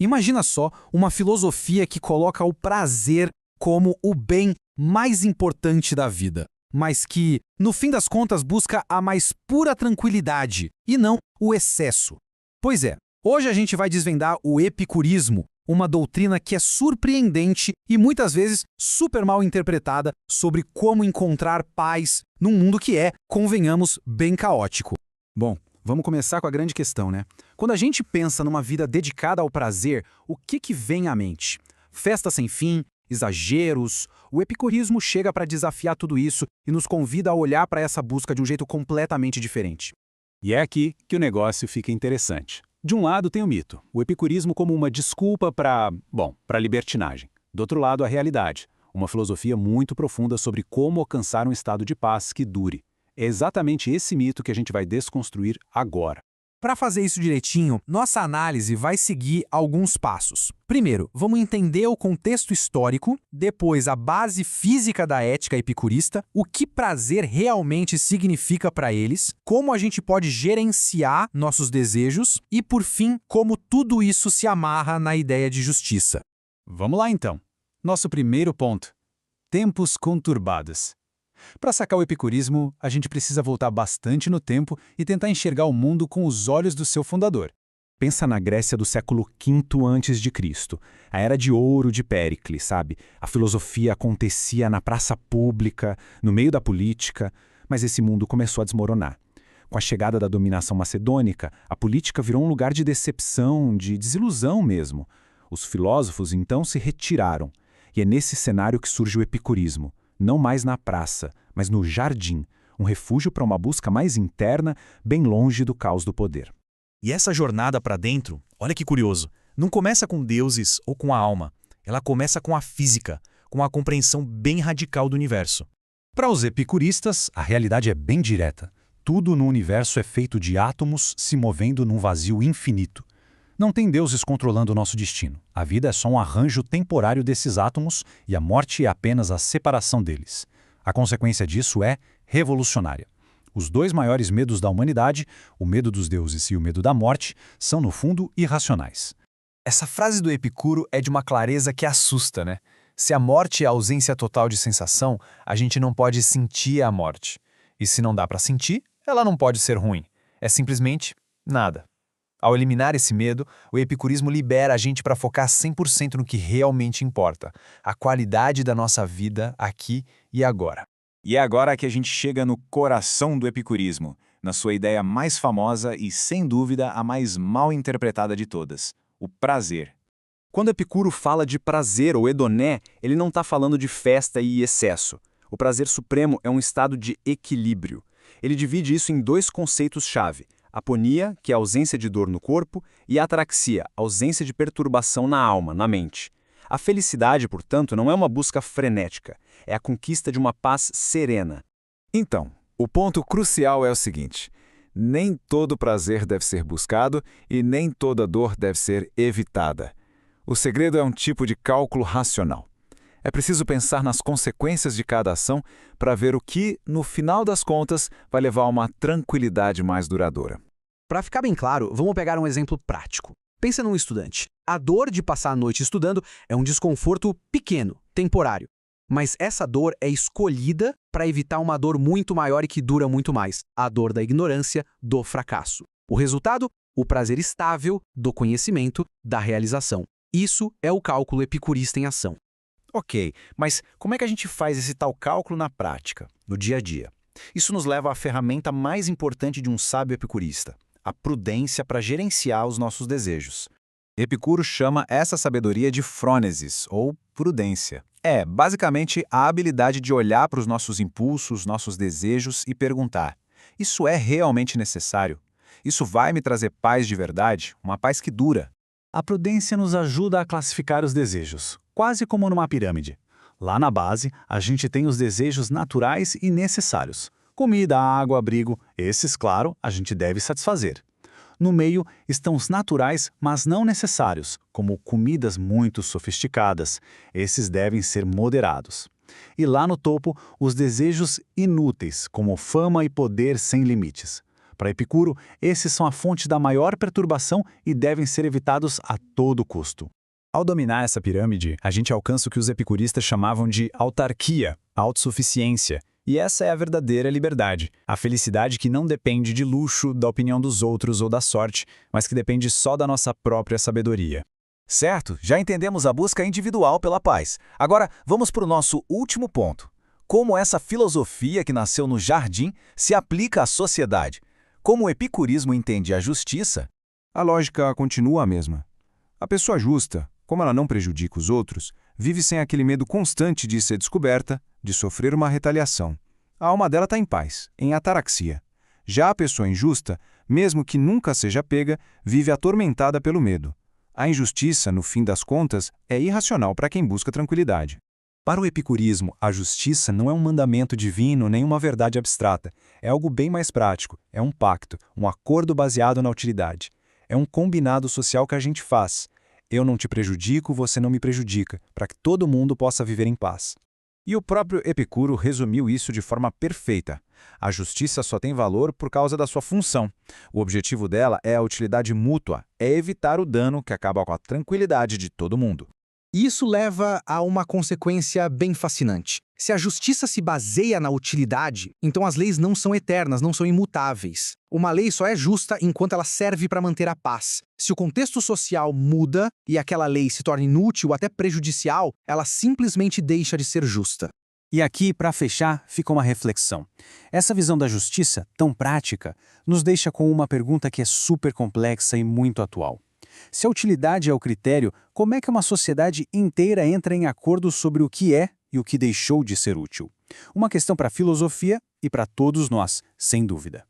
Imagina só uma filosofia que coloca o prazer como o bem mais importante da vida, mas que, no fim das contas, busca a mais pura tranquilidade e não o excesso. Pois é, hoje a gente vai desvendar o epicurismo, uma doutrina que é surpreendente e muitas vezes super mal interpretada sobre como encontrar paz num mundo que é, convenhamos, bem caótico. Bom, vamos começar com a grande questão, né? Quando a gente pensa numa vida dedicada ao prazer, o que vem à mente? Festa sem fim, exageros? O epicurismo chega para desafiar tudo isso e nos convida a olhar para essa busca de um jeito completamente diferente. E é aqui que o negócio fica interessante. De um lado tem o mito, o epicurismo como uma desculpa para libertinagem. Do outro lado, a realidade, uma filosofia muito profunda sobre como alcançar um estado de paz que dure. É exatamente esse mito que a gente vai desconstruir agora. Para fazer isso direitinho, nossa análise vai seguir alguns passos. Primeiro, vamos entender o contexto histórico, depois a base física da ética epicurista, o que prazer realmente significa para eles, como a gente pode gerenciar nossos desejos e, por fim, como tudo isso se amarra na ideia de justiça. Vamos lá então. Nosso primeiro ponto: tempos conturbados. Para sacar o epicurismo, a gente precisa voltar bastante no tempo e tentar enxergar o mundo com os olhos do seu fundador. Pensa na Grécia do século V a.C., a era de ouro de Péricles, sabe? A filosofia acontecia na praça pública, no meio da política, mas esse mundo começou a desmoronar. Com a chegada da dominação macedônica, a política virou um lugar de decepção, de desilusão mesmo. Os filósofos então se retiraram, e é nesse cenário que surge o epicurismo. Não mais na praça, mas no jardim, um refúgio para uma busca mais interna, bem longe do caos do poder. E essa jornada para dentro, olha que curioso, não começa com deuses ou com a alma, ela começa com a física, com a compreensão bem radical do universo. Para os epicuristas, a realidade é bem direta. Tudo no universo é feito de átomos se movendo num vazio infinito. Não tem deuses controlando o nosso destino. A vida é só um arranjo temporário desses átomos e a morte é apenas a separação deles. A consequência disso é revolucionária. Os dois maiores medos da humanidade, o medo dos deuses e o medo da morte, são, no fundo, irracionais. Essa frase do Epicuro é de uma clareza que assusta, né? Se a morte é a ausência total de sensação, a gente não pode sentir a morte. E se não dá para sentir, ela não pode ser ruim. É simplesmente nada. Ao eliminar esse medo, o epicurismo libera a gente para focar 100% no que realmente importa, a qualidade da nossa vida aqui e agora. E é agora que a gente chega no coração do epicurismo, na sua ideia mais famosa e, sem dúvida, a mais mal interpretada de todas: o prazer. Quando Epicuro fala de prazer ou hedoné, ele não está falando de festa e excesso. O prazer supremo é um estado de equilíbrio. Ele divide isso em dois conceitos-chave: aponia, que é a ausência de dor no corpo, e ataraxia, ausência de perturbação na alma, na mente. A felicidade, portanto, não é uma busca frenética, é a conquista de uma paz serena. Então, o ponto crucial é o seguinte: nem todo prazer deve ser buscado e nem toda dor deve ser evitada. O segredo é um tipo de cálculo racional. É preciso pensar nas consequências de cada ação para ver o que, no final das contas, vai levar a uma tranquilidade mais duradoura. Para ficar bem claro, vamos pegar um exemplo prático. Pensa num estudante. A dor de passar a noite estudando é um desconforto pequeno, temporário. Mas essa dor é escolhida para evitar uma dor muito maior e que dura muito mais: a dor da ignorância, do fracasso. O resultado? O prazer estável do conhecimento, da realização. Isso é o cálculo epicurista em ação. Ok, mas como é que a gente faz esse tal cálculo na prática, no dia a dia? Isso nos leva à ferramenta mais importante de um sábio epicurista: a prudência para gerenciar os nossos desejos. Epicuro chama essa sabedoria de frônesis, ou prudência. É, basicamente, a habilidade de olhar para os nossos impulsos, nossos desejos e perguntar: isso é realmente necessário? Isso vai me trazer paz de verdade? Uma paz que dura? A prudência nos ajuda a classificar os desejos, quase como numa pirâmide. Lá na base, a gente tem os desejos naturais e necessários. Comida, água, abrigo, esses, claro, a gente deve satisfazer. No meio estão os naturais, mas não necessários, como comidas muito sofisticadas. Esses devem ser moderados. E lá no topo, os desejos inúteis, como fama e poder sem limites. Para Epicuro, esses são a fonte da maior perturbação e devem ser evitados a todo custo. Ao dominar essa pirâmide, a gente alcança o que os epicuristas chamavam de autarquia, autossuficiência. E essa é a verdadeira liberdade, a felicidade que não depende de luxo, da opinião dos outros ou da sorte, mas que depende só da nossa própria sabedoria. Certo, já entendemos a busca individual pela paz. Agora, vamos para o nosso último ponto. Como essa filosofia que nasceu no jardim se aplica à sociedade? Como o epicurismo entende a justiça? A lógica continua a mesma. A pessoa justa, como ela não prejudica os outros, vive sem aquele medo constante de ser descoberta, de sofrer uma retaliação. A alma dela está em paz, em ataraxia. Já a pessoa injusta, mesmo que nunca seja pega, vive atormentada pelo medo. A injustiça, no fim das contas, é irracional para quem busca tranquilidade. Para o epicurismo, a justiça não é um mandamento divino nem uma verdade abstrata. É algo bem mais prático. É um pacto, um acordo baseado na utilidade. É um combinado social que a gente faz. Eu não te prejudico, você não me prejudica, para que todo mundo possa viver em paz. E o próprio Epicuro resumiu isso de forma perfeita. A justiça só tem valor por causa da sua função. O objetivo dela é a utilidade mútua, é evitar o dano que acaba com a tranquilidade de todo mundo. Isso leva a uma consequência bem fascinante. Se a justiça se baseia na utilidade, então as leis não são eternas, não são imutáveis. Uma lei só é justa enquanto ela serve para manter a paz. Se o contexto social muda e aquela lei se torna inútil ou até prejudicial, ela simplesmente deixa de ser justa. E aqui, para fechar, fica uma reflexão. Essa visão da justiça, tão prática, nos deixa com uma pergunta que é super complexa e muito atual. Se a utilidade é o critério, como é que uma sociedade inteira entra em acordo sobre o que é e o que deixou de ser útil? Uma questão para a filosofia e para todos nós, sem dúvida.